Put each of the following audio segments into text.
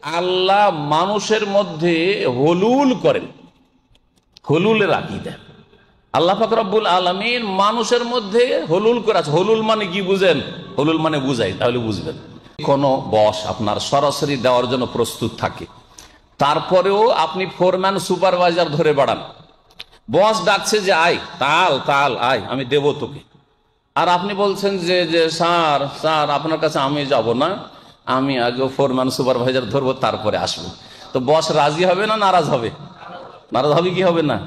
আল্লাহ মানুষের মধ্যে হলুল করেন, হলুলের আকীদা। আল্লাহ পাক রব্বুল আলামিন মানুষের মধ্যে হলুল করে আছে। হলুল মানে কি বুঝেন? হলুল মানে বুঝাই, তাহলে বুঝবেন। কোনো বস আপনার সরাসরি দেওয়ার জন্য প্রস্তুত থাকে, তারপরেও আপনি ফোরম্যান সুপারভাইজার ধরে বাড়ান। বস ডাকছে যে আয়, তাল তাল আয়, আমি দেব তোকে। আর আপনি বলছেন যে যে স্যার স্যার আপনার কাছে আমি যাব না, আমি আগে ফোরম্যান সুপারভাইজার ধরবো তারপরে আসবো। তো বস রাজি হবে না নারাজ হবে? নারাজ হবে কি হবে না?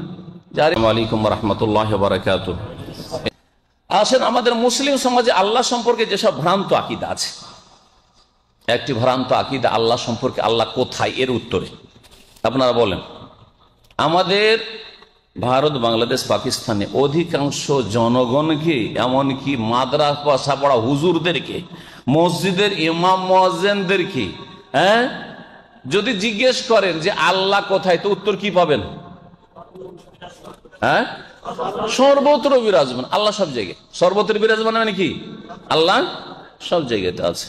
আসসালামু আলাইকুম ওয়া রাহমাতুল্লাহি ওয়া বারাকাতুহু। আসেন, আমাদের মুসলিম সমাজে আল্লাহ সম্পর্কে যেসব ভ্রান্ত আকীদা আছে, একটি ভ্রান্ত আকীদা আল্লাহ সম্পর্কে, আল্লাহ কোথায়, এর উত্তরে আপনারা বলেন। আমাদের ভারত, বাংলাদেশ, পাকিস্তানে অধিকাংশ জনগণকে, এমনকি মাদ্রাসা পড়া হুজুরদেরকে, মসজিদের ইমাম মুয়াজ্জিনদেরকে যদি জিজ্ঞেস করেন যে আল্লাহ কোথায়, তো উত্তর কি পাবেন? সর্বত্র বিরাজমান। আল্লাহ সব জায়গায় সর্বত্র বিরাজমান মানে কি? আল্লাহ সব জায়গাতে আছে।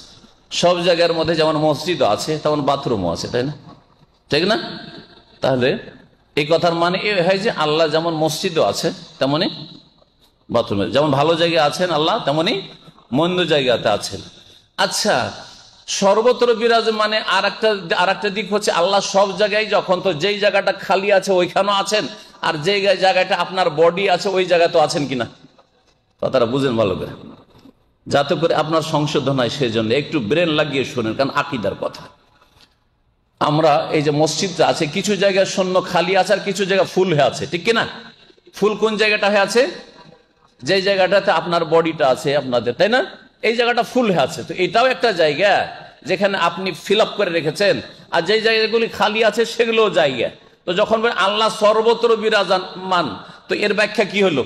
সব জায়গার মধ্যে যেমন মসজিদও আছে তেমন বাথরুমও আছে, তাই না? ঠিক না? তাহলে এই কথার মানে এ হয় যে আল্লাহ যেমন মসজিদও আছে তেমনি বাথরুমে, যেমন ভালো জায়গায় আছেন আল্লাহ তেমনি মন্দ জায়গাতে আছেন। আচ্ছা, সর্বত্র বিরাজ মানে আর একটা দিক হচ্ছে আল্লাহ সব জায়গায় যখন, তো যেই জায়গাটা খালি আছে ওইখানেও আছেন, আর যে জায়গাটা আপনার বডি আছে ওই জায়গায় তো আছেন কিনা। কথাটা বুঝেন ভালো করে, যাতে করে আপনার সংশোধন হয়। সেই জন্য একটু ব্রেন লাগিয়ে শোনেন, কারণ আকীদার কথা। আমরা এই যে মসজিদটা আছে, কিছু জায়গায় শূন্য খালি আছে আর কিছু জায়গা ফুল হয়ে আছে, ঠিক কিনা? ফুল কোন জায়গাটা হয়ে আছে? যে জায়গাটাতে আপনার বডিটা আছে আপনাদের, তাই না? এই জায়গাটা ফুল হয়ে আছে। তো এটাও একটা জায়গা যেখানে আপনি ফিল আপ করে রেখেছেন, আর যে জায়গাগুলি খালি আছে সেগুলো জায়গা। তো যখন আল্লাহ সর্বত্র বিরাজমান, তো এর ব্যাখ্যা কি হলো?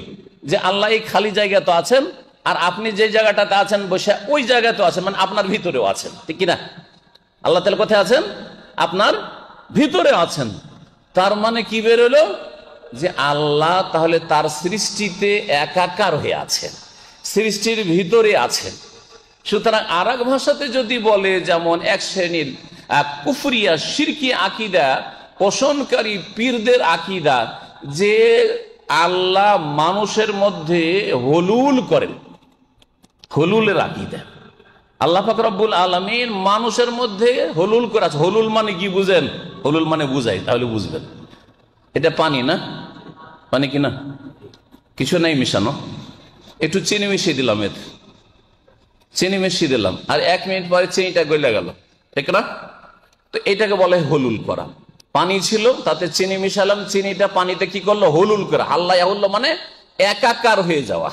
যে আল্লাহ এই খালি জায়গা তো আছেন, আর আপনি যে জায়গাটাতে আছেন বসে ওই জায়গায় তো আছেন, মানে আপনার ভিতরেও আছেন, ঠিক কিনা? আল্লাহ তাআলা কোথায় আছেন? আপনার ভিতরে আছেন। তার মানে কি বেরোলো? যে আল্লাহ তাহলে তার সৃষ্টিতে একাকার হয়ে আছেন, সৃষ্টির ভিতরে আছেন। সুতরাং আর এক ভাষাতে যদি বলে, যেমন এক শ্রেণীর কুফরিয়া শিরকি আকীদা পোষণকারী পীরদের আকীদা, যে আল্লাহ মানুষের মধ্যে হলুল করেন, হলুলের আকীদা। আল্লাহ পাক রব্বুল আলামিন মানুষের মধ্যে হলুল করে আছে। হলুল মানে কি বুঝেন? হলুল মানে বুঝাই, তাহলে বুঝবেন। এটা পানি না? পানি কি না? কিছু নাই মিশানো, একটু চিনি মিশিয়ে দিলাম, এতে চিনি মিশিয়ে দিলাম, আর 1 মিনিট পরে চিনিটা গলে গেল, ঠিক না? তো এটাকে বলে হলুল করা। পানি ছিল, তাতে চিনি মিশালাম, চিনিটা পানিতে কি করলো? হলুল করা। আল্লাহ মানে একাকার হয়ে যাওয়া,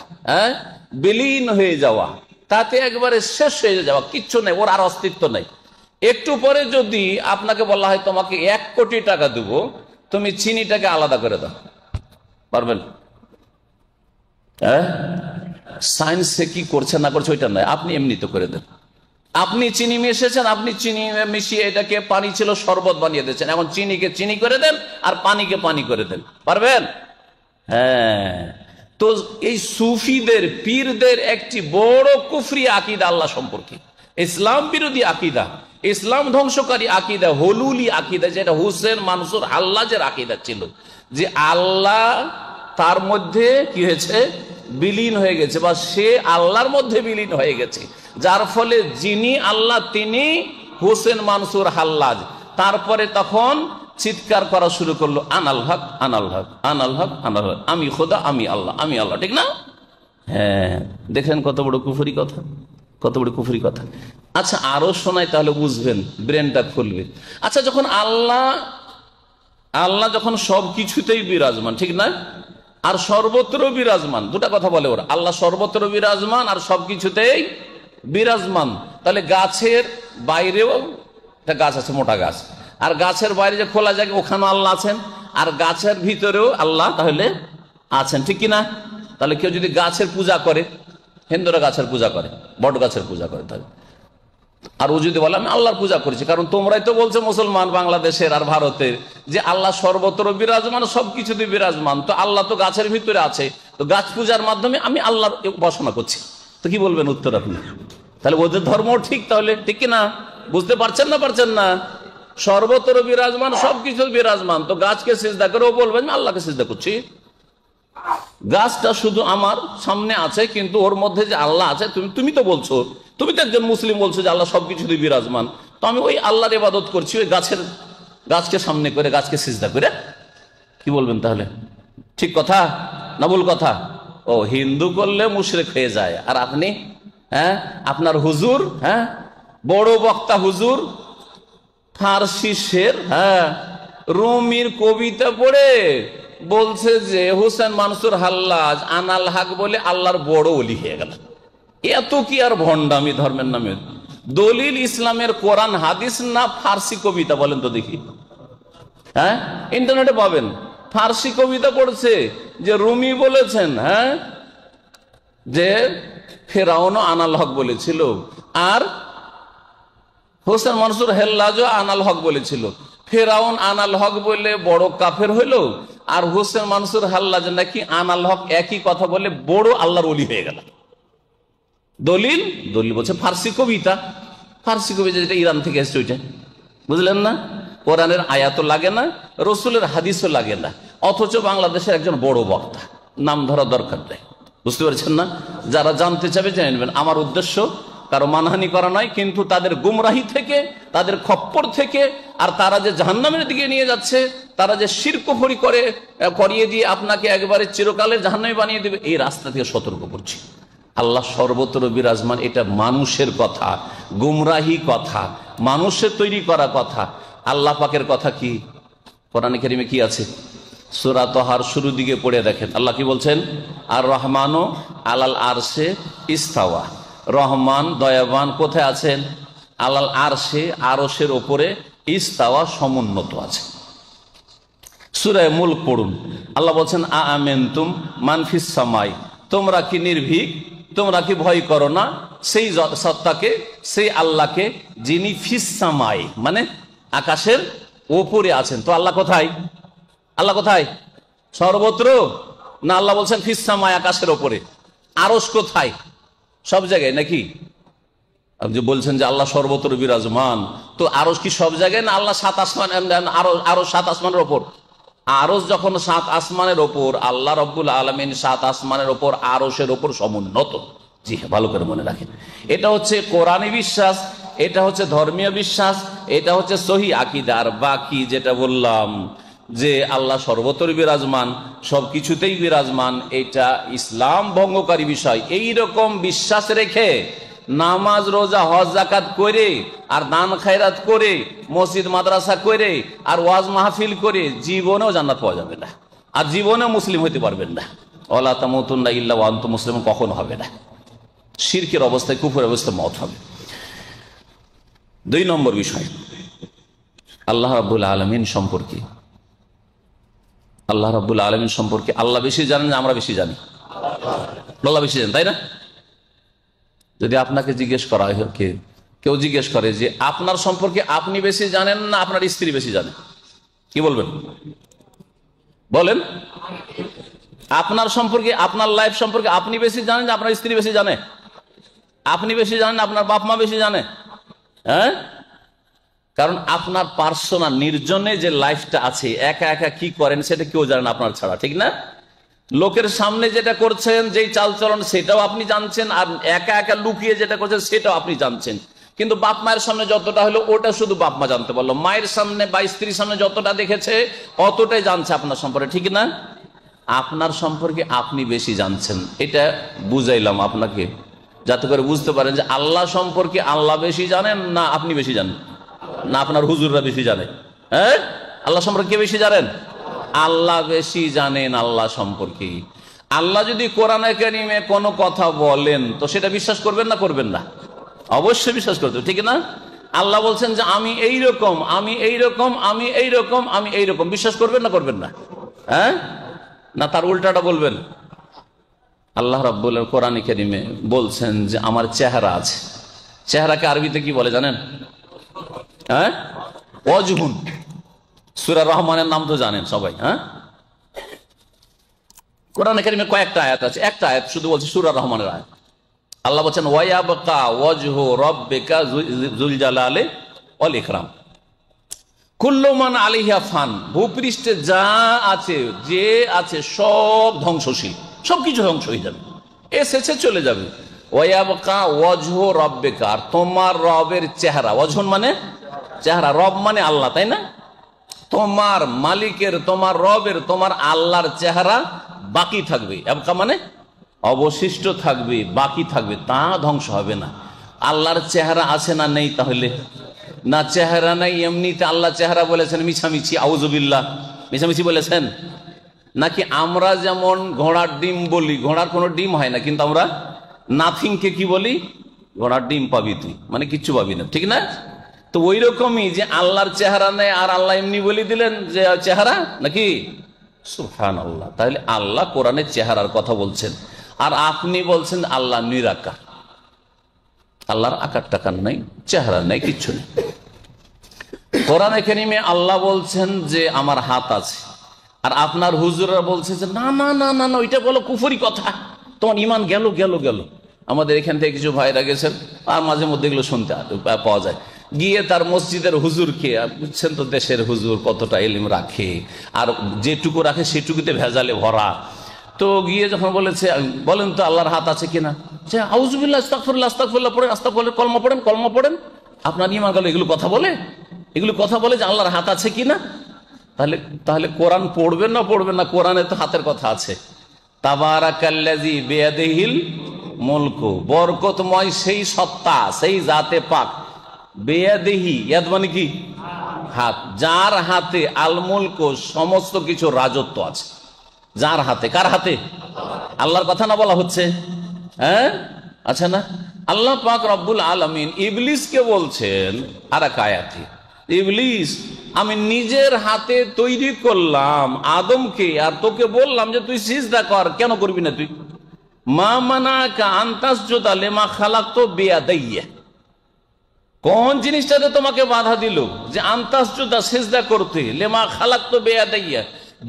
বিলীন হয়ে যাওয়া, তাতে একবারে শেষ হয়ে যাওয়া, কিচ্ছু নেই, ওর আর অস্তিত্ব নেই। একটু পরে যদি আপনাকে বলা হয় তোমাকে 1 কোটি টাকা দেবো, তুমি চিনিটাকে আলাদা করে দাও, পারবেন? সায়েন্সে কি করছে না করছে ওইটা নয়, আপনি এমনি তো করে দেন। আপনি চিনি মিশিয়েছেন, আপনি চিনি মিশিয়ে এটাকে পানি ছিল শরবত বানিয়ে দিয়েছেন, এখন চিনিকে চিনি করে দেন আর পানিকে পানি করে দেন, পারবেন? হ্যাঁ। তো এই সুফিদের পীরদের একটি বড় কুফরি আকীদা আল্লাহ সম্পর্কে, ইসলাম বিরোধী আকীদা, ইসলাম ধ্বংসকারী আকীদা, হলুলি আকীদা, যেটা হুসেন মানসুর হাল্লাজের আকীদা ছিল, যে আল্লাহ তার মধ্যে কি হয়েছে? বিলীন হয়ে গেছে, বা সে আল্লাহর মধ্যে বিলীন হয়ে গেছে, যার ফলে যিনি আল্লাহ তিনি হুসেন মানসুর হাল্লাজ। তারপরে তখন চিৎকার করা শুরু করলো, আনাল হক আনাল হক আনাল হক আনাল হক, আমি খোদা, আমি আল্লাহ, আমি আল্লাহ, ঠিক না? হ্যাঁ, দেখেন কত বড় কুফরি কথা, কত বড় কুফরি কথা। আচ্ছা, আরো শোনাই তাহলে বুঝবেন, ব্রেনটা খুলবে। আচ্ছা, যখন আল্লাহ যখন সবকিছুতেই বিরাজমান, ঠিক না? আর সর্বত্র বিরাজমান, দুটা কথা বলে ওরা। আল্লাহ সর্বত্র বিরাজমান আর সবকিছুতেই বিরাজমান, তাহলে গাছের বাইরেও একটা গাছ আছে, মোটা গাছ, আর গাছের বাইরে যে খোলা জায়গা ওখানেও আল্লাহ আছেন, আর গাছের ভিতরেও আল্লাহ তাহলে আছেন, ঠিক কিনা? তাহলে কেউ যদি গাছের পূজা করে, হিন্দুরা গাছের পূজা করে, বট গাছের পূজা করে, তাহলে আর ও যদি বলে আমি আল্লাহর পূজা করেছি, কারণ তোমরাই তো বলছো মুসলমান বাংলাদেশের আর ভারতের যে আল্লাহ সর্বত্র বিরাজমান, সবকিছুতে বিরাজমান, তো আল্লাহ তো গাছের ভিতরে আছে, তো গাছ পূজার মাধ্যমে আমি আল্লাহর উপাসনা করছি, তো কি বলবেন উত্তর আপনি? তাহলে ওদের ধর্ম ঠিক, তাহলে ঠিক কিনা? বুঝতে পারছেন না? পারছেন না? সর্বত্র বিরাজমান, সবকিছু বিরাজমান, তো গাছকে সিজদা করেও বলবেন আল্লাহকে সিজদা করছি। গাছটা শুধু আমার সামনে আছে, কিন্তু ওর মধ্যে যে আল্লাহ আছে তুমি তো বলছো, তুমি তো একজন মুসলিম বলছো যে আল্লাহ সবকিছুতে বিরাজমান, তো আমি ওই আল্লাহর ইবাদত করছি ওই গাছকে সামনে করে, গাছকে সিজদা করে। কি বলবেন তাহলে? ঠিক কথা না ভুল কথা? ও, হিন্দু করলে মুশরিক হয়ে যায়। আর আপনি, আপনার হুজুর, বড় বক্তা হুজুর ফার্সি শের, রুমির কবিতা পড়ে বলছে যে হোসেন মানসুর হাল্লাজ আনাল হক বলে আল্লাহর বড় ওলি হয়ে গেল। এত কি আর ভণ্ডামি ধর্মের নামে? দলিল ইসলামের কোরআন হাদিস না ফার্সি কবিতা? বলেন তো দেখি। ইন্টারনেটে পাবেন, ফার্সি কবিতা পড়ছে যে রুমি বলেছেন যে ফেরাউনও আনাল হক বলেছিল, আর হোসেন মানসুর হেল্লাজও আনাল হক বলেছিল। ফেরাউন আনাল হক বলে বড় কাফের হইল, আর হোসেন মানসুর হাল্লাজ নাকি আনাল হক একই কথা বলে বড় আল্লাহর ওলি হয়ে গেল। দলিল বলছে ফার্সি কবিতা। ফার্সি কবিতা যেটা ইরান থেকে এসছে ওইটা, বুঝলেন না? কোরআনের আয়াতও লাগে না, রসুলের হাদিসও লাগে না, অথচ বাংলাদেশের একজন বড় বক্তা, নাম ধরা দরকার নেই। বুঝতে পারছেন না? যারা জানতে চাবে জেনে নেবেন। আমার উদ্দেশ্য কারো মানহানি করা নয়, কিন্তু তাদের গুমরাহি থেকে, তাদের খপ্পর থেকে, আর তারা যে জাহান্নামের দিকে নিয়ে যাচ্ছে, তারা যে শিরকুফরি করিয়ে দিয়ে আপনাকে একবারে চিরকালের জাহান্নামী বানিয়ে দেবে, এই রাস্তা থেকে সতর্ক করছি। আল্লাহ সর্বত্র বিরাজমান, এটা মানুষের কথা, গুমরাহি কথা, মানুষের তৈরি করা কথা। আল্লাহ পাকের কথা কি কোরআনে কারিমে কি আছে? সূরা তাহার শুরু দিকে পড়ে দেখেন, আল্লাহ কি বলছেন? আর রহমানও আলাল আরশে ইস্তাওয়া। রহমান দয়াবান কোথায় আছেন? আলাল আরশে, আরশের ওপরে, ইস্তাওয়া সমুন্নত আছে। সূরা মুলক পড়ুন, আল্লাহ বলছেন আ আমেনতুম মান ফিস সামাই, তোমরা কি নির্ভীক, তোমরা কি ভয় করো না সেই সত্তাকে, সেই আল্লাহকে যিনি ফিস সামাই মানে আকাশের ওপরে আছেন। তো আল্লাহ কোথায়? আল্লাহ কোথায়? সর্বত্র না? আল্লাহ বলছেন ফিস সামাই, আকাশের ওপরে। আরশ কোথায়? সব জায়গায় নাকি? আপনি বলছেন যে আল্লাহ সর্বত্র বিরাজমান, তো আরশ কি সব জায়গায় না? আল্লাহ সাত আসমান, আরশ সাত আসমানের ওপর। আরশ যখন সাত আসমানের ওপর, আল্লাহ রব্বুল আলামিন সাত আসমানের ওপর, আরশের ওপর সমুন্নত। জি হ্যাঁ, ভালো করে মনে রাখেন। এটা হচ্ছে কোরআনী বিশ্বাস, এটা হচ্ছে ধর্মীয় বিশ্বাস, এটা হচ্ছে সহি আকীদা। আর বাকি যেটা বললাম যে আল্লাহ সর্বত্র বিরাজমান, সবকিছুতেই বিরাজমান, এটা ইসলাম ভঙ্গকারী বিষয়। এই রকম বিশ্বাস রেখে নামাজ রোজা হজ যাকাত করে, আর দান খায়রাত করে, মসজিদ মাদ্রাসা করে, আর ওয়াজ মাহফিল করে জীবনেও জান্নাত পাওয়া যাবে না, আর জীবনেও মুসলিম হতে পারবেন না। ওয়ালা তামুতুন্না ইল্লা ওয়া আনতুম মুসলিমুন কখনো হবে না। শিরকের অবস্থায়, কুফরের অবস্থায় মওত হবে। 2 নম্বর বিষয়, আল্লাহ রাব্বুল আলামিন সম্পর্কে। আল্লাহ রাব্বুল আলামিন সম্পর্কে আল্লাহ বেশি জানেন না আমরা বেশি জানি? আল্লাহ বেশি জানেন, তাই না? যদি আপনাকে জিজ্ঞেস করা হয়, কেউ জিজ্ঞেস করে যে আপনার সম্পর্কে আপনি বেশি জানেন না আপনার স্ত্রী বেশি জানে, কি বলবেন? বলেন, আপনার সম্পর্কে, আপনার লাইফ সম্পর্কে আপনি বেশি জানেন না আপনার স্ত্রী বেশি জানে? আপনি বেশি জানেন, আপনার বাপ মা বেশি জানে? কারণ আপনার পার্সোনাল নির্জনে যে লাইফটা আছে, একা একা কি করেন সেটা কেউ জানেন আপনার ছাড়া, ঠিক না? লোকের সামনে যেটা করছেন, যেই চালচলন, সেটাও আপনি জানছেন, আর একা একা লুকিয়ে যেটা করছেন সেটাও আপনি জানছেন। কিন্তু বাপ মায়ের সামনে যতটা হলো ওটা শুধু বাপ মা জানতে পারলো, মায়ের সামনে বা স্ত্রীর সামনে যতটা দেখেছে অতটাই জানছে আপনার সম্পর্কে, ঠিক না? আপনার সম্পর্কে আপনি বেশি জানছেন, এটা বুঝাইলাম আপনাকে, যাতে করে বুঝতে পারেন যে আল্লাহ সম্পর্কে আল্লাহ বেশি জানেন না আপনি বেশি জানেন, না আপনার হুজুররা বেশি জানে। আল্লাহ সম্পর্কে কে বেশি জানেন? আল্লাহ বেশি জানেন আল্লাহ সম্পর্কে। আল্লাহ যদি কোরআনে কারিমে কোনো কথা বলেন তো সেটা বিশ্বাস করবেন না করবেন না? অবশ্যই বিশ্বাস করতে, ঠিক না? আল্লাহ বলছেন যে আমি এই রকম, আমি এই রকম, আমি এই রকম, আমি এই রকম, বিশ্বাস করবেন না করবেন না? না তার উল্টাটা বলবেন? আল্লাহ রাব্বুল কোরআনে কারিমে বলছেন যে আমার চেহারা আছে। চেহারাকে আরবিতে কি বলে জানেন? ওয়াজহুন। সূরা রহমানের নাম তো জানেন সবাই। কোরআনে কারিমে কয়েকটা আয়াত আছে, একটা আয়াত শুধু বলছে সূরা রহমানের আয়াত। আল্লাহ বলছেন ওয়ায়াবকা ওয়াজহু রাব্বিকা যুল জালালি ওয়াল ইকরাম। কুল্লু মান আলাইহা ফান, ভূপৃষ্ঠে যা আছে যে আছে সব ধ্বংসশীল, সবকিছু ধ্বংস হয়ে যাবে, এসেছে চলে যাবে। ওয়াবকা ওয়াজহু রাব্বিকা, আর তোমার রবের চেহারা, ওয়াজহুন মানে চেহারা, রব মানে আল্লাহ, তাই না? তোমার মালিকের, তোমার রবের, তোমার আল্লাহর চেহারা বাকি থাকবে। আবকা মানে অবশিষ্ট থাকবে, বাকি থাকবে, তা ধ্বংস হবে না। আল্লাহর চেহারা আছে না নেই? তাহলে না, চেহারা নাই, এমনিতে আল্লাহ চেহারা বলেছেন মিছামিছি, আউযুবিল্লাহ, মিছামিছি বলেছেন। নাকি আমরা যেমন ঘোড়ার ডিম বলি, ঘোড়ার কোনো ডিম হয় না, কিন্তু আমরা নাথিংকে কি বলি? ঘোড়ার ডিম পাবি তুই, মানে কিচ্ছু পাবি না, ঠিক না? তো ওই রকমই যে আল্লাহর চেহারা নেই আর আল্লাহ এমনি বলে দিলেন যে চেহারা, নাকি? সুবহানাল্লাহ। তাহলে আল্লাহ কোরআনের চেহারার কথা বলছেন, আর আপনি বলছেন আল্লাহ নিরাকার। আল্লাহর আকার টাকার নাই, চেহারা নাই, কিচ্ছু নেই। কোরআনে কারিমে আল্লাহ বলছেন যে আমার হাত আছে, আর আপনার হুজুররা বলছে যে না না না না না, ওইটা বলো কুফরি কথা, তোমার ইমান গেল গেল গেল। আমাদের এখান থেকে কিছু ভাইরা গেছেন, আর মাঝে মধ্যে এগুলো শুনতে পাওয়া যায়, গিয়ে তার মসজিদের হুজুরকে, বুঝছেন তো দেশের হুজুর কতটা ইলম রাখে, আর যেটুকু রাখে সেটুকুতে ভেজালে ভরা। তো গিয়ে যখন বলেছে বলেন তো আল্লাহর হাত আছে কিনা, যে আউযুবিল্লাহ আস্তাগফিরুল্লাহ আস্তাগফিরুল্লাহ পড়েন, আস্তাগফিরুল্লাহ কলমা পড়েন, কলমা পড়েন, আপনার ইমান গেল। এগুলো কথা বলে, এগুলো কথা বলে যে আল্লাহর হাত আছে কিনা? তাহলে তাহলে কোরআন পড়বেন না পড়বেন না? কোরআনে তো হাতের কথা আছে। তাবারাকাল্লাযী বিয়াদিহিল মুলকু, বরকতময় সেই সত্তা, সেই জাতে পাক, বিয়াদিহি, ইয়াদ মানে কি? হাত, যার হাতে আল মুলকু, সমস্ত কিছু রাজত্ব আছে। যার হাতে, কার হাতে? আল্লাহর কথা না বলা হচ্ছে? হ্যাঁ, আচ্ছা না? আল্লাহ পাক রব্বুল আলামিন ইবলিসকে বলছেন আর এক আয়াতে, ইবলিস আমি নিজের হাতে তৈরি করলাম আদমকে, আর তোকে বললাম যে তুই সিজদা কর, কেন করবি না তুই? মা মানাকা আন তাসজুদা লিমা খালাকতু বিয়াদাইয়া, কোন জিনিসটাতে তোমাকে বাধা দিল যে আন তাসজুদা, সিজদা করতে, লিমা খালাকতু বিয়াদাইয়া,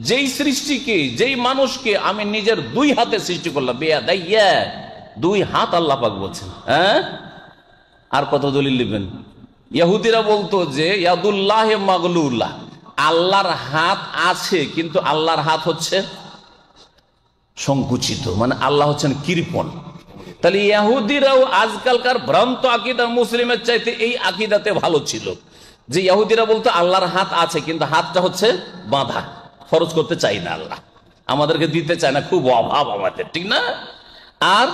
যেই সৃষ্টিকে, যেই মানুষকে আমি নিজের দুই হাতে সৃষ্টি করলাম, বিয়াদাইয়া, দুই হাত আল্লাহ পাক বলছেন। হ্যাঁ, আর কত দলিল নেবেন? ইহুদিরা বলতো যে ইয়াদুল্লাহ মাগলুল্লাহ, আল্লাহর হাত আছে, কিন্তু আল্লাহর হাত হচ্ছে সংকুচিত, মানে আল্লাহ হচ্ছেন কৃপণ। তাহলে ইহুদিরাও আজকালকার ভ্রান্ত আকীদা মুসলিমের চাইতে এই আকীদাতে ভালো ছিল, যে ইহুদিরা বলতো আল্লাহর হাত আছে, কিন্তু হাতটা হচ্ছে বাঁধা, ফরজ করতে চাই না আল্লাহ, আমাদেরকে দিতে চায় না, খুব অভাব আমাদের, ঠিক না? আর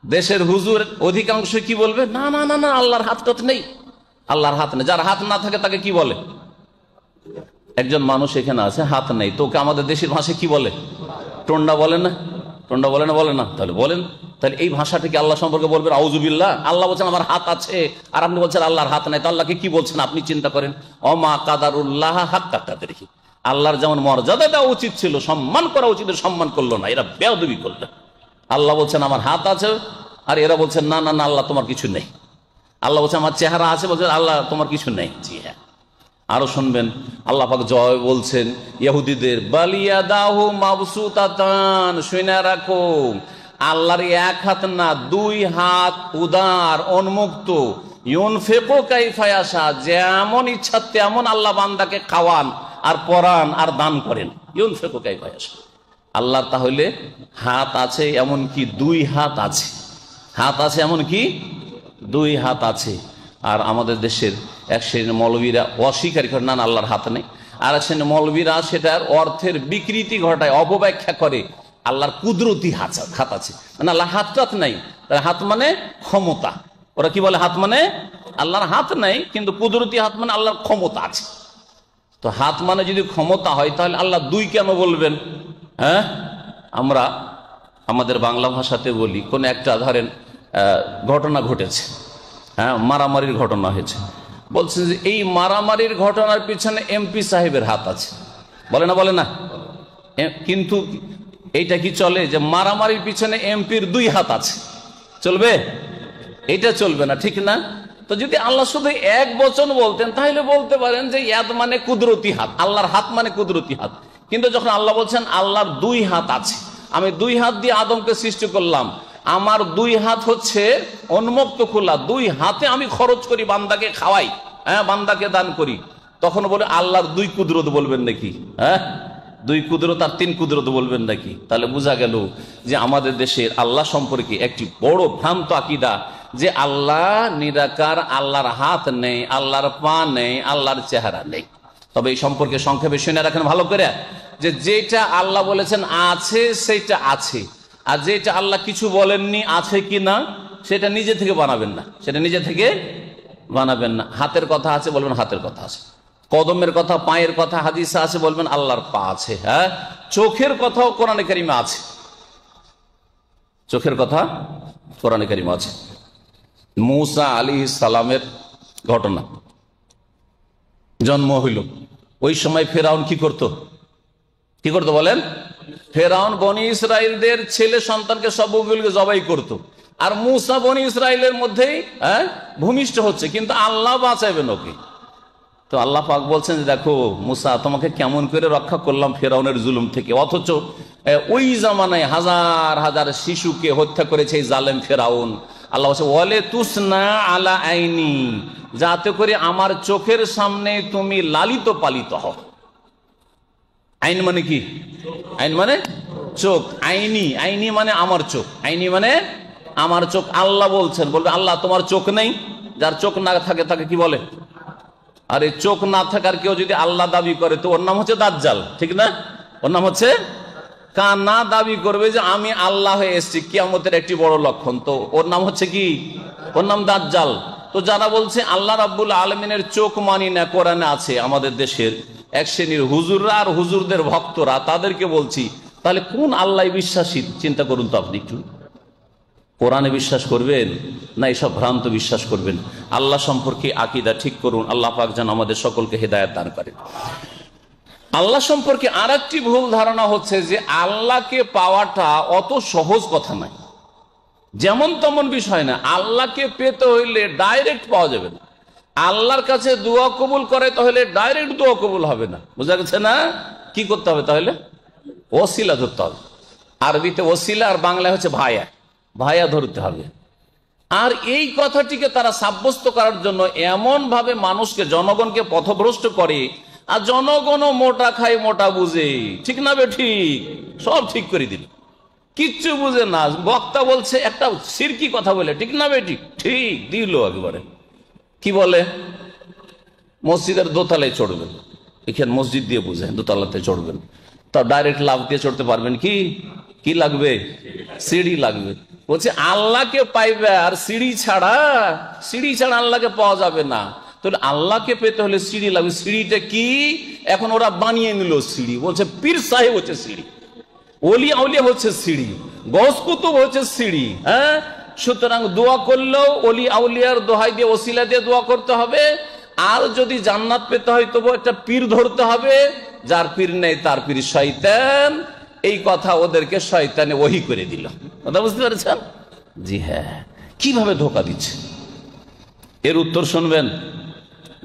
দেশের হুজুর অধিকাংশ কি বলবে? না না না না, আল্লাহর হাতটা নেই, আল্লাহর হাত নেই। যার হাত না থাকে তাকে কি বলে? একজন মানুষ এখানে আছে, হাত নেই, তোকে আমাদের দেশের ভাষায় কি বলে? টন্ডা বলে না? টন্ডা বলে না? বলে না? তাহলে বলেন, তাহলে এই ভাষাটিকে আল্লাহ সম্পর্কে বলবেন আউযুবিল্লাহ? আল্লাহ বলছেন আমার হাত আছে, আর আপনি বলছেন আল্লাহর হাত নাই, তো আল্লাহকে কি বলছেন? আপনি চিন্তা করেন, অমা কাদারুল্লাহ হাক্কা কাদরিহি, আল্লাহর যেমন মর্যাদা দেওয়া উচিত ছিল, সম্মান করা উচিত, সম্মান করলো না, এরা বেয়াদবি করলো। আল্লাহ বলছেন আমার হাত আছে, আর এরা বলছেন না না না, আল্লাহ তোমার কিছু নেই। আল্লাহ বলছে আমার চেহারা আছে, বলছেন আল্লাহ তোমার কিছু নেই। জি হ্যাঁ, আরো শুনবেন, আল্লাহ পাক জয় বলছেন ইহুদিদের, বালিয়াদাহু মাবসুতাতান, শুনে রাখো আল্লাহর এক হাত না, দুই হাত উদার, উন্মুক্ত, ইউনফিকু কাইফা ইয়াশা, যেমন ইচ্ছা তেমন আল্লাহ বান্দাকে খাওয়ান আর পরান আর দান করেন, ইউনফিকু কাইফা ইয়াশা। আল্লাহর তাহলে হাত আছে, এমন কি দুই হাত আছে, হাত আছে এমন কি দুই হাত আছে। আর আমাদের দেশের এক শ্রেণীর মৌলবীরা অস্বীকারী করে, না না আল্লাহর হাত নেই। আর এক শ্রেণীর মৌলবীরা সেটার অর্থের বিকৃতি ঘটায়, অপব্যাখ্যা করে, আল্লাহর কুদরতি হাত আছে, মানে আল্লাহ হাত নাই, হাত মানে ক্ষমতা। ওরা কি বলে? হাত মানে আল্লাহর হাত নাই, কিন্তু কুদরতি হাত মানে আল্লাহর ক্ষমতা আছে। তো হাত মানে যদি ক্ষমতা হয়, তাহলে আল্লাহ দুই কেন বলবেন? হ্যাঁ, আমরা আমাদের বাংলা ভাষাতে বলি, কোন একটা ধরেন ঘটনা ঘটেছে, হ্যাঁ, মারামারির ঘটনা হয়েছে, বলছে যে এই মারামারির ঘটনার পিছনে এমপি সাহেবের হাত আছে, বলে না? বলে না? কিন্তু এইটা কি চলে যে মারামারির পিছনে এমপির দুই হাত আছে? চলবে? এটা চলবে না, ঠিক না? তো যদি আল্লাহ শুধু এক বচন বলতেন, তাহলে বলতে পারেন যে ইয়াদ মানে কুদরতি হাত, আল্লাহর হাত মানে কুদরতি হাত। কিন্তু যখন আল্লাহ বলছেন আল্লাহর দুই হাত আছে, আমি দুই হাত দিয়ে আদমকে সৃষ্টি করলাম, আমার দুই হাত হচ্ছে উন্মুক্ত খোলা, দুই হাতে আমি খরচ করি, বান্দাকে খাওয়াই, হ্যাঁ, বান্দাকে দান করি, তখন বলে আল্লাহর দুই কুদরত বলবেন নাকি? হ্যাঁ, দুই কুদরত আর তিন কুদরত বলবেন নাকি? তাহলে বোঝা গেল যে আমাদের দেশের আল্লাহ সম্পর্কে একটি বড় ভ্রান্ত আকীদা, যে আল্লাহ নিরাকার, আল্লাহর হাত নেই, আল্লাহর পা নেই, আল্লাহর চেহারা নেই। তবে এই সম্পর্কে সংক্ষেপে শুনে রাখেন ভালো করে, যে যেটা আল্লাহ বলেছেন আছে সেটা আছে, আর যেটা আল্লাহ কিছু বলেননি আছে কি না সেটা নিজে থেকে বানাবেন না, সেটা নিজে থেকে বানাবেন না। হাতের কথা আছে বলবেন হাতের কথা আছে, কদমের কথা, পায়ের কথা হাদিসে আছে বলবেন আল্লাহর পা আছে। হ্যাঁ, চোখের কথাও কোরআনে কারিমে আছে, চোখের কথা কোরআনে কারিমে আছে। মূসা আলাইহিস সালামের ঘটনা, জন্ম হইল, ওই সময় ফেরাউন কি করত বলেন? ফেরাউন বনি ইসরাইলদের ছেলে সন্তানকে সবগুলোকে জবাই করত, আর মূসা বনি ইসরাইলের মধ্যেই ভূমিষ্ঠ হচ্ছে, কিন্তু আল্লাহ বাঁচাবেন ওকে। তো আল্লাহ পাক বলছেন যে দেখো মূসা, তোমাকে কেমন করে রক্ষা করলাম ফেরাউনের জুলুম থেকে, অথচ ওই জামানায় হাজার হাজার শিশুকে হত্যা করেছে এই জালেম ফেরাউন। আল্লাহ বলছে ওয়ালে তুসনা আলা আইনি, যাতে করে আমার চোখের সামনে তুমি লালিত পালিত হও। আইন মানে কি? আইন মানে চোখ। আইনি, আইনি মানে আমার চোখ, আইনি মানে আমার চোখ। আল্লাহ বলছেন, বলবে আল্লাহ তোমার চোখ নেই? যার চোখ না থাকে তাকে কি বলে? আর এই চোখ না থাকার কেউ যদি আল্লাহ দাবি করে তো ওর নাম হচ্ছে দাজ্জাল, ঠিক না? ওর নাম হচ্ছে কানা দাবি করবে যে আমি আল্লাহ হয়ে এসেছি, কিয়ামতের একটি বড় লক্ষণ। তো ওর নাম হচ্ছে কি? ওর নাম দাজ্জাল। তো যারা বলছে আল্লাহ রাব্বুল আলামিনের চোখ মানি না, কোরআনে আছে, আমাদের দেশের এক শ্রেণীর হুজুররা আর হুজুরদের ভক্তরা, তাদেরকে বলছি তাহলে কোন আল্লাহ বিশ্বাসী চিন্তা করুন তো আপনি একটু। কোরআনে বিশ্বাস করবেন না এসব ভ্রান্ত বিশ্বাস করবেন? আল্লাহ সম্পর্কে আকীদা ঠিক করুন। আল্লাহ পাক যেন আমাদের সকলকে হেদায়েত দান করেন। আল্লাহ সম্পর্কে আর একটি ভুল ধারণা হচ্ছে যে আল্লাহকে পাওয়াটা অত সহজ কথা নয়, যেমন তেমন বিষয় না। আল্লাহকে পেতে হইলে ডাইরেক্ট পাওয়া যাবে না। আল্লাহর কাছে দোয়া কবুল করে তাহলে ডাইরেক্ট দোয়া কবুল হবে না, বোঝা গেছে না? কি করতে হবে তাহলে? ওসিলা ধরতে হবে। আরবিতে ওসিলা আর বাংলায় হচ্ছে ভায়া, ভায়া ধরতে হবে। আর এই কথাটিকে তারা সাব্যস্ত করার জন্য এমন ভাবে মানুষকে, জনগণকে পথভ্রষ্ট করে, আর জনগণও মোটা খায় মোটা বুঝে, ঠিক না ঠিক? সব ঠিক করে দিল, কিচ্ছু বুঝে না। বক্তা বলছে একটা শিরকি কথা বলে, ঠিক না ঠিক? ঠিক দিল একেবারে। কি বলে? মসজিদের দোতলায় চড়বেন, এখানে মসজিদ দিয়ে বুঝেন দোতলাতে চড়বেন, তা ডাইরেক্ট লাফ দিয়ে চড়তে পারবেন কি? কি লাগবে? সিঁড়ি লাগবে। বলছে আল্লাহকে পাইবে আর সিঁড়ি ছাড়া আল্লাহকে পাওয়া যাবে না। তাহলে আল্লাহকে পেতে হলে সিঁড়ি লাগবে। সিঁড়িটা কি? এখন ওরা বানিয়ে নিল সিঁড়ি। বলছে পীর সাহেব হচ্ছে সিঁড়ি, ওলি আউলিয়া হচ্ছে সিঁড়ি, গৌস কুতুব হচ্ছে সিঁড়ি। হ্যাঁ, সুতরাং দোয়া করলেও ওলি আউলিয়ার দোহাই দিয়ে, ওসিলা দিয়ে দোয়া করতে হবে। আর যদি জান্নাত পেতে হয় তবু একটা পীর ধরতে হবে, যার পীর নেই তার পীর শয়তান। এই কথা ওদেরকে শয়তানে ওহী করে দিল। কথা বুঝতে পেরেছেন? জি হ্যাঁ। কিভাবে ধোকা দিচ্ছে এর উত্তর শুনবেন।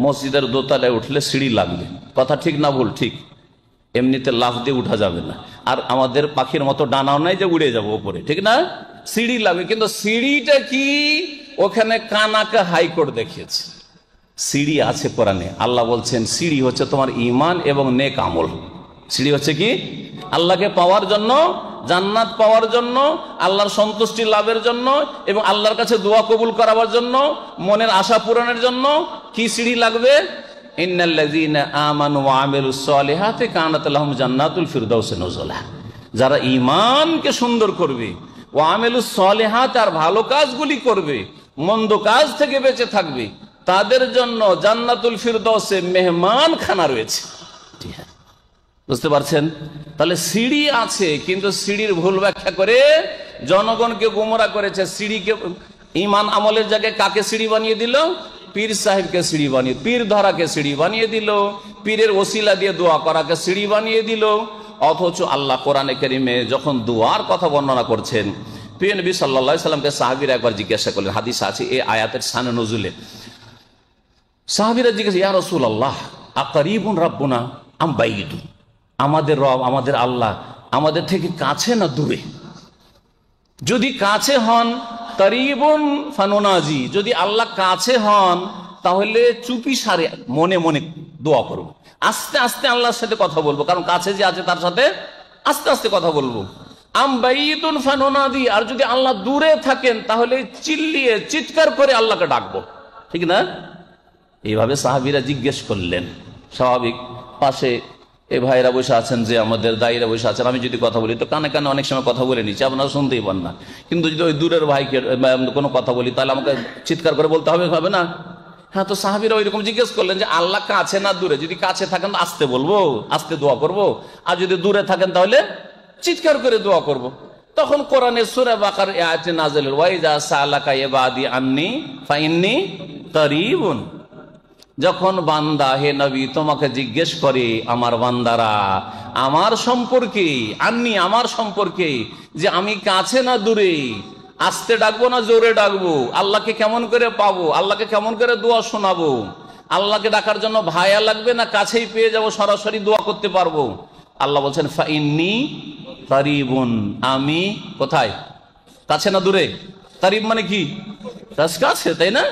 মসজিদের দোতলায় উঠলে সিঁড়ি লাগবে, কথা ঠিক না ভুল? ঠিক। এমনিতে লাফ দিয়ে উঠা যাবে না, আর আমাদের পাখির মতো ডানাও নাই যে উড়ে যাবো উপরে, ঠিক না? সিঁড়ি লাগবে। কিন্তু সিঁড়িটা কি? ওখানে কানাকে হাইকোর্ট দেখিয়েছে। সিঁড়ি আছে কোরআনে। আল্লাহ বলছেন সিঁড়ি হচ্ছে তোমার ঈমান এবং নেক আমল। সিঁড়ি হচ্ছে কি? আল্লাহকে পাওয়ার জন্য, জান্নাত পাওয়ার জন্য, আল্লাহর সন্তুষ্টি লাভের জন্য, এবং আল্লাহর কাছে দোয়া কবুল করাবার জন্য, মনের আশা পূরণের জন্য কি সিঁড়ি লাগবে? ইন্নাল্লাযীনা আমানু ওয়া আমিলুস সালিহাতি কানাত লাহুম জান্নাতুল ফিরদাউসি নুজুলা। যারা ঈমানকে সুন্দর করবে, ওয়া আমিলুস সালিহাত, আর ভালো কাজগুলি করবে, মন্দ কাজ থেকে বেঁচে থাকবে, তাদের জন্য জান্নাতুল ফিরদাউসে মেহমানখানা রয়েছে। ঠিক আছে, বুঝতে পারছেন? তাহলে সিঁড়ি আছে, কিন্তু সিঁড়ির ভুল ব্যাখ্যা করে জনগণকে গোমরা করেছে। সিঁড়িকে, ঈমান আমলের জায়গায় কাকে সিঁড়ি বানিয়ে দিল? পীর সাহেবকে সিঁড়ি বানিয়ে, পীর ধরাকে সিঁড়ি বানিয়ে দিল, পীরের ওসিলা দিয়ে দোয়া করাকে সিঁড়ি বানিয়ে দিল। অথচ আল্লাহ কোরআনে কারিমে যখন দোয়ার কথা বর্ণনা করছেন, প্রিয় নবী সাল্লাল্লাহু আলাইহি সাল্লামকে সাহাবীরা একবার জিজ্ঞাসা করলেন, হাদিস আছে এই আয়াতের শানে নজুলে। সাহাবীরা জিজ্ঞাসা, ইয়া রাসূলুল্লাহ আকারিবুন রাব্বুনা আম বাইয়িদুন? আমাদের রব, আমাদের আল্লাহ আমাদের থেকে কাছে না দূরে? যদি কাছে হন, করিবুন ফানুনাজি, যদি আল্লাহ কাছে হন তাহলে চুপি সারে মনে মনে দোয়া করবো, আস্তে আস্তে আল্লাহর সাথে কথা বলবো, কারণ কাছে যে আছে তার সাথে আস্তে আস্তে কথা বলবো। আর যদি আল্লাহ দূরে থাকেন তাহলে চিল্লিয়ে চিৎকার করে আল্লাহকে ডাকবো, ঠিক না? এইভাবে সাহাবীরা জিজ্ঞেস করলেন। স্বাভাবিক, পাশে এই ভাইরা বসে আছেন, যে আমাদের দায়ীরা বসে আছেন, আমি যদি কথা বলি তো কানে কানে অনেক সময় কথা বলে নিচ্ছি, আপনারা শুনতেই পান না। কিন্তু যদি ওই দূরের ভাইকে কোনো কথা বলি তাহলে আমাকে চিৎকার করে বলতে হবে না? হ্যাঁ, তো সাহাবীরা ওইরকম জিজ্ঞেস করলেন যে আল্লাহ কাছে না দূরে? যদি কাছে থাকেন আস্তে বলবো, আস্তে দোয়া করব, আর যদি দূরে থাকেন তাহলে চিৎকার করে দোয়া করব। তখন কোরআনের সূরা বাকারার আয়াত নাযিল হল, ওয়াইজা সালাকা ইবাদি আন্নী ফাইন্নী কারীবুন। যখন বান্দা, হে নবী, তোমাকে জিজ্ঞেস করে আমার বান্দারা আমার সম্পর্কে, আন্নী আমার সম্পর্কে, যে আমি কাছে না দূরে, আস্তে ডাকবো না জোরে ডাকবো, আল্লাহকে কেমন করে পাবো, আল্লাহকে কেমন করে দোয়া শোনাবো, আল্লাহকে ডাকার জন্য ভায়া লাগবে না কাছেই পেয়ে যাবো, সরাসরি দোয়া করতে পারবো? আল্লাহ বলছেন ফাইন্নী কারীবুন, আমি কোথায়? কাছে না দূরে? কারীব মানে কি? কাছে, তাই না?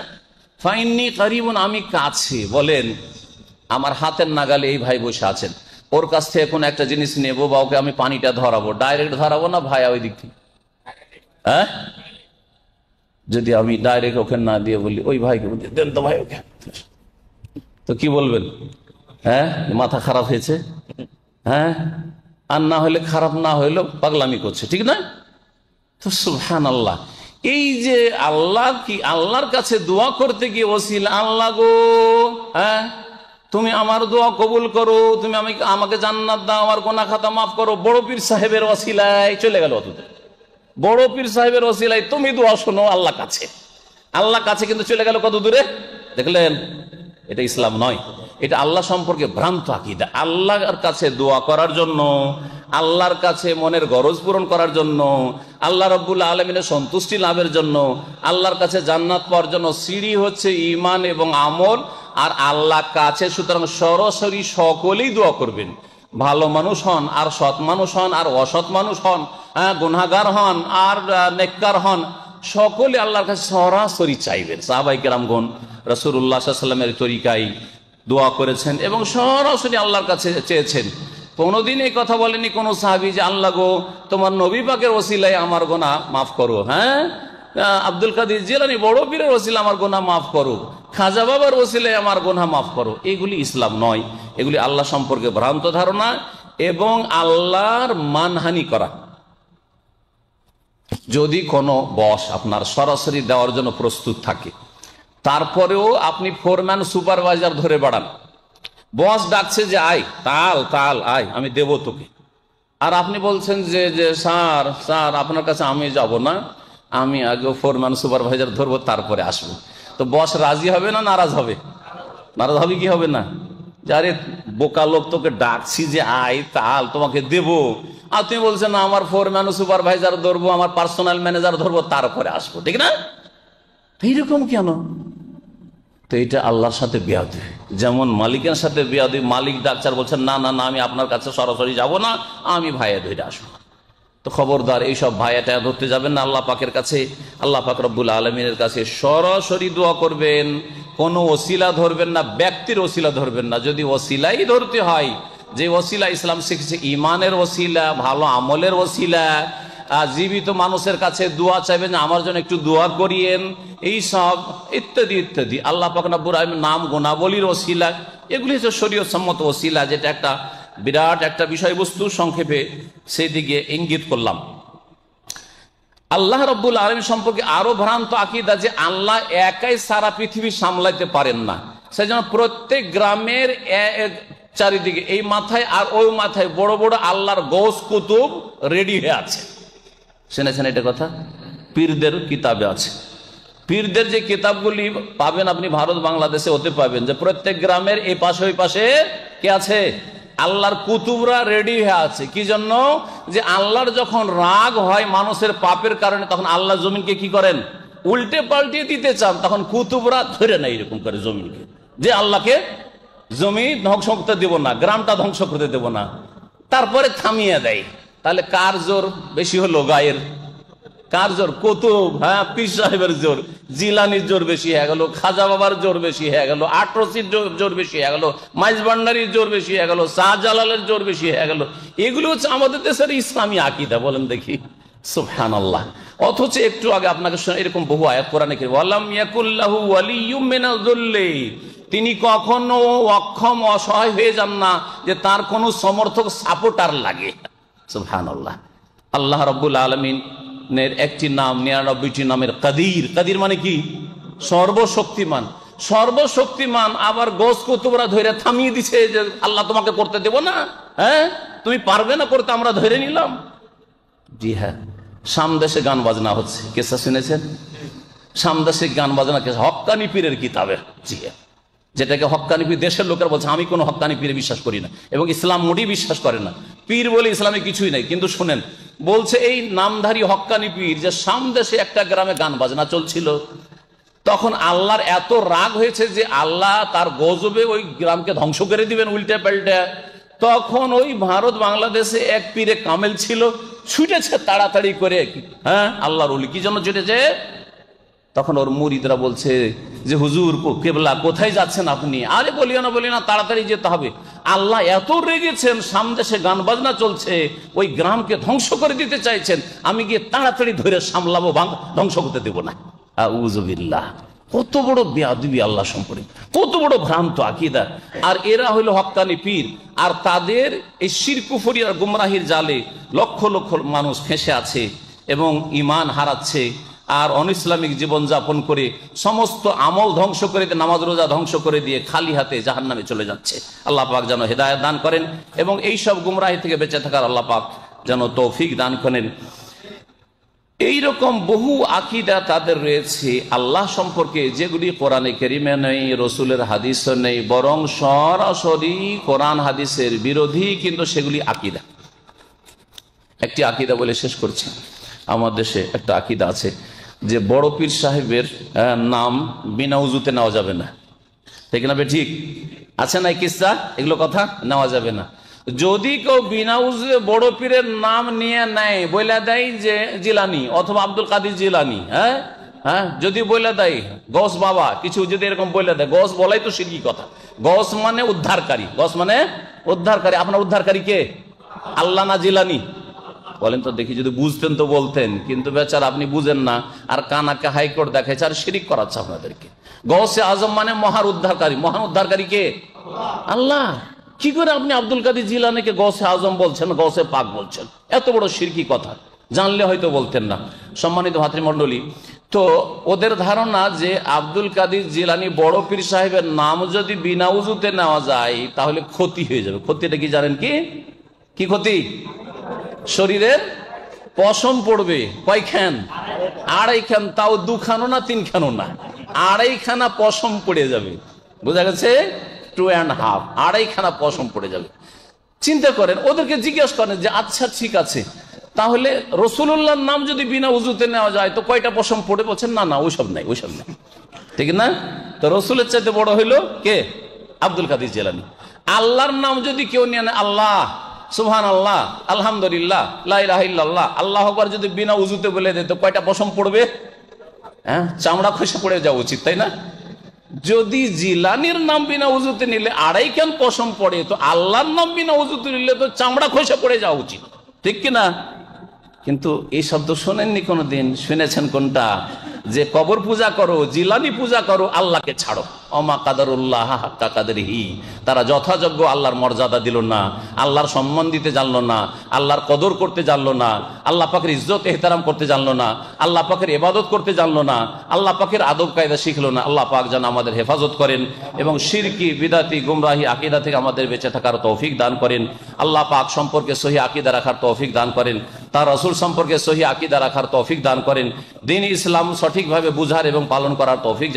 ফাইন্নী কারীবুন, আমি কাছে। বলেন, আমার হাতের নাগালে এই ভাই বসে আছেন, ওর কাছ থেকে কোনো একটা জিনিস নেবো বা ওকে আমি পানিটা ধরাবো, ডাইরেক্ট ধরাবো না ভায়া ওই দিক থেকে? হ্যাঁ, যদি আমি ডাইরেক্ট ওকে না দিয়ে বলি ওই ভাইকে দেন তো ভাই ওকে, তো কি বলবেন? হ্যাঁ, মাথা খারাপ হয়েছে। হ্যাঁ, আর না হলে খারাপ না হইলেও পাগলামি করছে, ঠিক না? তো সুবহানাল্লাহ, এই যে আল্লাহ, কি আল্লাহর কাছে দোয়া করতে গিয়ে ওসিলা, আল্লাহ গো, হ্যাঁ তুমি আমার দোয়া কবুল করো, তুমি আমাকে জান্নাত দাও, আমার গুনাহ খাতা মাফ করো, বড় পীর সাহেবের ওসিলায় চলে গেল অতদূর। বড় পীর সাহেবের ওসিলায় তুমি দোয়া শোনো আল্লাহ কাছে, আল্লাহ কাছে, কিন্তু চলে গেল কত দূরে, দেখলেন? এটা ইসলাম নয়, এটা আল্লাহ সম্পর্কে ভ্রান্ত আকীদা। আল্লাহর কাছে দোয়া করার জন্য, আল্লাহর কাছে মনের গরজ পূরণ করার জন্য, আল্লাহ রাব্বুল আলামিনের সন্তুষ্টি লাভের জন্য, আল্লাহর কাছে জান্নাত পাওয়ার জন্য সিঁড়ি হচ্ছে ঈমান এবং আমল আর আল্লাহ কাছে। সুতরাং সরাসরি সকলেই দোয়া করবেন, ভালো মানুষ হন আর সৎ মানুষ হন আর অসৎ মানুষ হন, গুনাহগার হন আর নেককার হন, সকলে আল্লাহর কাছে সরাসরি চাইবেন। সাহাবায়ে কেরামগণ রাসূলুল্লাহ সাল্লাল্লাহু আলাইহি ওয়াসাল্লামের তরিকায় দোয়া করেছেন এবং সরাসরি আল্লাহর কাছে চেয়েছেন। কোনোদিন এই কথা বলেনি কোন সাহাবী যে আল্লাহ গো, তোমার নবী পাকের ওসিলায় আমার গুনাহ মাফ করো, হ্যাঁ আব্দুল কাদের জিলানী বড় পীরের ওসিলায় আমার গুনাহ মাফ করো, খাজা বাবার ওসিলায় আমার গুনাহ মাফ করো। এগুলি ইসলাম নয়, এগুলি আল্লাহ সম্পর্কে ভ্রান্ত ধারণা এবং আল্লাহর মানহানি করা। যদি কোনো বস আপনার সরাসরি দেওয়ার জন্য প্রস্তুত থাকে, তারপরেও আপনি ফোরম্যান সুপারভাইজার ধরে বাড়ান, বস ডাকছে যে আয়, তাল আয়, আমি দেব তোকে, আর আপনি বলছেন যে স্যার স্যার আপনার কাছে আমি যাব না, আমি আগে ফোরম্যান সুপারভাইজার ধরবো তারপরে আসবো, তো বস রাজি হবে না নারাজ হবে? নারাজ হবে কি হবে না? যে আরে বোকা লোক, তোকে ডাকছি যে আয় তাল, তোমাকে দেব, আর তুমি বলছেন না আমার ফোরম্যান সুপারভাইজার ধরবো, আমার পার্সোনাল ম্যানেজার ধরবো তারপরে আসবো, ঠিক না? এইরকম কেন? তো এটা আল্লাহর সাথে বেয়াদবি। যেমন মালিকের সাথে বেয়াদবি, মালিক ডাক্তার বলছেন না না না আমি আপনার কাছে সরাসরি যাব না, আমি ভাইয়া ধরে আসবো। তো খবরদার এইসব ভাইয়াটা ধরতে যাবেন না আল্লাহ পাকের কাছে। আল্লাহ পাক রব্বুল আলামিনের কাছে সরাসরি দোয়া করবেন, কোনো ওসিলা ধরবেন না, ব্যক্তির ওসিলা ধরবেন না। যদি ওসিলাই ধরতে হয়, যে ওসিলা ইসলাম শিখেছে ইমানের ওসিলা, ভালো আমলের ওসিলা, জীবিত মানুষের কাছে দোয়া চাইবেন আমার জন্য একটু দোয়া করিয়েন, এই সব ইত্যাদি ইত্যাদি, আল্লাহ পাক রব্বুল আলামিনের নাম গুণাবলীর ওসিলা, এগুলি হচ্ছে শরীয়ত সম্মত ওসিলা, যেটা একটা বিরাট একটা বিষয়বস্তু। সংক্ষেপে সেই দিকে ইঙ্গিত করলাম। আল্লাহ রাব্বুল আলামিন সম্পর্কে আরো ভ্রান্ত আকীদা যে আল্লাহ একাই সারা পৃথিবী সামলাইতে পারেন না, সেজন্য প্রত্যেক গ্রামের চারিদিকে এই মাথায় আর ওই মাথায় বড় বড় আল্লাহর গৌস কুতুব রেডি হয়ে আছে। শুনেছেন এটা কথা? পীরদের কিতাবে আছে, পীরদের যে কিতাবগুলি পাবেন আপনি ভারত বাংলাদেশে হতে পাবেন, যে প্রত্যেক গ্রামের এই পাশে ওই পাশে কে আছে? আল্লাহর কুতুবরা রেডি হয়ে আছে। কি জন্য? যে আল্লাহর যখন রাগ হয় মানুষের পাপের কারণে, তখন আল্লাহ জমিনকে কি করেন? উল্টে পাল্টিয়ে দিতে চান, তখন কুতুবরা ধরে নেয় এরকম করে জমিনকে, যে আল্লাহকে জমি ধ্বংস করতে দেব না, গ্রামটা ধ্বংস করতে দেব না, তারপরে থামিয়ে দেয়। তাহলে কার জোর বেশি হলো? গায়ের। কার জোর? কুতুব, হ্যাঁ, পীর সাহেবের জোর, জিলানির জোর বেশি হয়ে গেল, খাজা বাবার জোর বেশি হয়ে গেল, আটরসির জোর বেশি হয়ে গেল, মাইজ ভান্ডারির জোর বেশি হয়ে গেল, শাহজালালের জোর বেশি হয়ে গেল। এগুলো হচ্ছে আমাদের দেশের ইসলামী আকীদা। বলেন দেখি সুবহানাল্লাহ। অথচ একটু আগে আপনাকে এরকম বহু আয়াত কোরআনে কি, ওয়ালাম ইয়াকুল্লাহু ওয়ালিয়্যুম মিনাল যুল্লি, তিনি কখনো অক্ষম অসহায় হয়ে যান না যে তার কোনো সমর্থক সাপোর্টার লাগে। সুবহানাল্লাহ। আল্লাহ রাব্বুল আলামিনের একটি নাম 99টি নামের কাদির। কাদির মানে কি? সর্বশক্তিমান। সর্বশক্তিমান। আবার গোস কুতুবরা ধরে থামিয়ে দিছে যে আল্লাহ তোমাকে করতে দেব না, হ্যাঁ তুমি পারবে না করতে, আমরা ধরে নিলাম। জি হ্যাঁ, সামদেশে গান বাজনা হচ্ছে, কেসা শুনেছেন? সামদেশে গান বাজনা কেসা হক্কানি পীরের কিতাবে। জি হ্যাঁ, যেটাকে হক্কানি পীর দেশের লোকেরা বলছে। আমি কোনো হক্কানি পীরে বিশ্বাস করি না এবং ইসলাম মোটেই বিশ্বাস করে না। পীর বলে ইসলামে কিছুই নাই। কিন্তু শুনেন, বলছে এই নামধারী হক্কানি পীর যে সামদেশে একটা গ্রামে গান বাজনা চলছিল, তখন আল্লাহর এত রাগ হয়েছে যে আল্লাহ তার গজবে ওই গ্রামকে ধ্বংস করে দিবেন উল্টে পাল্টে। তখন ওই ভারত বাংলাদেশে এক পীরে কামেল ছিল, ছুটেছে তাড়াতাড়ি করে, হ্যাঁ আল্লাহর ওলি। কি জন্য ছুটেছে? তখন ওর মুরিদরা বলছে যে হুজুর কেবলা কোথায় যাচ্ছেন আপনি? আরে বলিও না, তাড়াতাড়ি যেতে হবে। আল্লাহ এত রেগেছেন, সামদেশে গান বাজনা চলছে, ওই গ্রামকে ধ্বংস করে দিতে চাইছেন, আমি গিয়ে তাড়াতাড়ি ধরে সামলাবো, ধ্বংস করতে দেব না। আউযুবিল্লাহ। কত বড় বেয়াদবি আল্লাহ সম্পর্কে, কত বড় ভ্রান্ত আকীদা। আর এরা হইল হক্কানি পীর। আর তাদের এই শিরক কুফরি আর গুমরাহির জালে লক্ষ লক্ষ মানুষ ফেঁসে আছে এবং ঈমান হারাচ্ছে আর অনইসলামিক জীবন যাপন করে সমস্ত আমল ধ্বংস করে দিয়ে, নামাজ রোজা ধ্বংস করে দিয়ে খালি হাতে জাহান্নামে চলে যাচ্ছে। আল্লাহ পাক যেন হেদায়েত দান করেন এবং এই সব গুমরাহি থেকে বেঁচে থাকার আল্লাহ পাক যেন তৌফিক দান করেন। এইরকম বহু আকীদা তাদের রয়েছে আল্লাহ সম্পর্কে, যেগুলি কোরআনে কারিমে নেই, রসুলের হাদিসও নেই, বরং সরাসরি কোরআন হাদিসের বিরোধী, কিন্তু সেগুলি আকীদা। একটি আকীদা বলে শেষ করছি। আমার দেশে একটা আকীদা আছে যে বড় পীর সাহেবের নাম বিনা উজুতে নেওয়া যাবে না। ঠিক না? ঠিক আছে না? কিসা এগুলো কথা নেওয়া যাবে না। যদি কেউ বিনা উজুতে বড় পীরের নাম নিয়ে নেয়, বলে দেয় যে জিলানি অথবা আব্দুল কাদের জিলানি, হ্যাঁ যদি বলে দেয় গস বাবা, কিছু যদি এরকম বলে দেয়, গস বলাই তো শিরকি কথা। গস মানে উদ্ধারকারী, গস মানে উদ্ধারকারী। আপনার উদ্ধারকারী কে? আল্লাহ না জিলানি? বলেন তো দেখি, যদি বুঝতেন তো বলতেন, কিন্তু বেচারা আপনি বুঝেন না আর কানাকে হাইকোর্ট দেখাইছে আর শিরিক করাচ্ছে আপনাদেরকে। গৌসে আজম মানে মহান উদ্ধারকারী। মহান উদ্ধারকারী কে? আল্লাহ। কি করে আপনি আব্দুল কাদের জিলানীকে গৌসে আজম বলছেন, গৌসে পাক বলছেন? এত বড় শিরকি কথা, জানলে হয়তো বলতেন না। সম্মানিত ভাতৃমণ্ডলী, তো ওদের ধারণা যে আব্দুল কাদের জিলানী বড় পীর সাহেবের নাম যদি বিনা উজুতে নেওয়া যায় তাহলে ক্ষতি হয়ে যাবে। ক্ষতিটা কি জানেন? কি ক্ষতি? শরীরের পশম পড়বে। কয়খান? 2.5 খান। তাও 2 খানও না, 3 খানও না, 2.5 খানা পশম পড়ে যাবে। বোঝা গেছে? 2.5, 2.5 খানা পশম পড়ে যাবে। চিন্তা করেন, ওদেরকে জিজ্ঞেস করেন যে আচ্ছা ঠিক আছে, তাহলে রসুল্লাহর নাম যদি বিনা উজুতে নেওয়া যায় তো কয়টা পশম পড়ে? বলছেন না ওইসব নাই, ওইসব নাই। ঠিক না? তো রসুলের চাইতে বড় হইলো কে? আব্দুল কাদের জিলানী। আল্লাহর নাম যদি কেউ নিয়ে নেয়, আল্লাহ, সুবহানাল্লাহ, আলহামদুলিল্লাহ, লা ইলাহা ইল্লাল্লাহ, আল্লাহু আকবার যদি বিনা উজুতে বলে দেয় তো কয়টা পশম পড়বে? হ্যাঁ, চামড়া খসে পড়ে যাওয়া উচিত, তাই না? যদি জিলানির নাম বিনা উজুতে নিলে 2.5 খান পশম পড়ে, তো আল্লাহর নাম বিনা উজুতে নিলে তো চামড়া খসে পড়ে যাওয়া উচিত, ঠিক কিনা? কিন্তু এই শব্দ শোনেননি কোনোদিন? শুনেছেন কোনটা? যে কবর পূজা করো, জিলানি পূজা করো, আল্লাহকে ছাড়ো। অমা কাদারুল্লাহ হাক্কা কাদরিহি, তারা যথাযোগ্য আল্লাহর মর্যাদা দিল না, আল্লাহর সম্মান দিতে জানলো না, আল্লাহর কদর করতে জানলো না, আল্লাহ পাকের ইজ্জত এহতারাম করতে জানলো না, আল্লাহ পাকের ইবাদত করতে জানলো না, আল্লাহ পাকের আদব কায়দা শিখলো না। আল্লাহ পাক যেন আমাদের হেফাজত করেন এবং শিরকি, বিদাতি, গুমরাহি আকীদা থেকে আমাদের বেঁচে থাকার তৌফিক দান করেন। আল্লাহ পাক সম্পর্কে সহি আকীদা রাখার তৌফিক দান করেন, তার রাসূল সম্পর্কে সহি আকীদা রাখার তৌফিক দান করেন, দ্বীন ইসলাম সঠিকভাবে বুঝার এবং পালন করার তৌফিক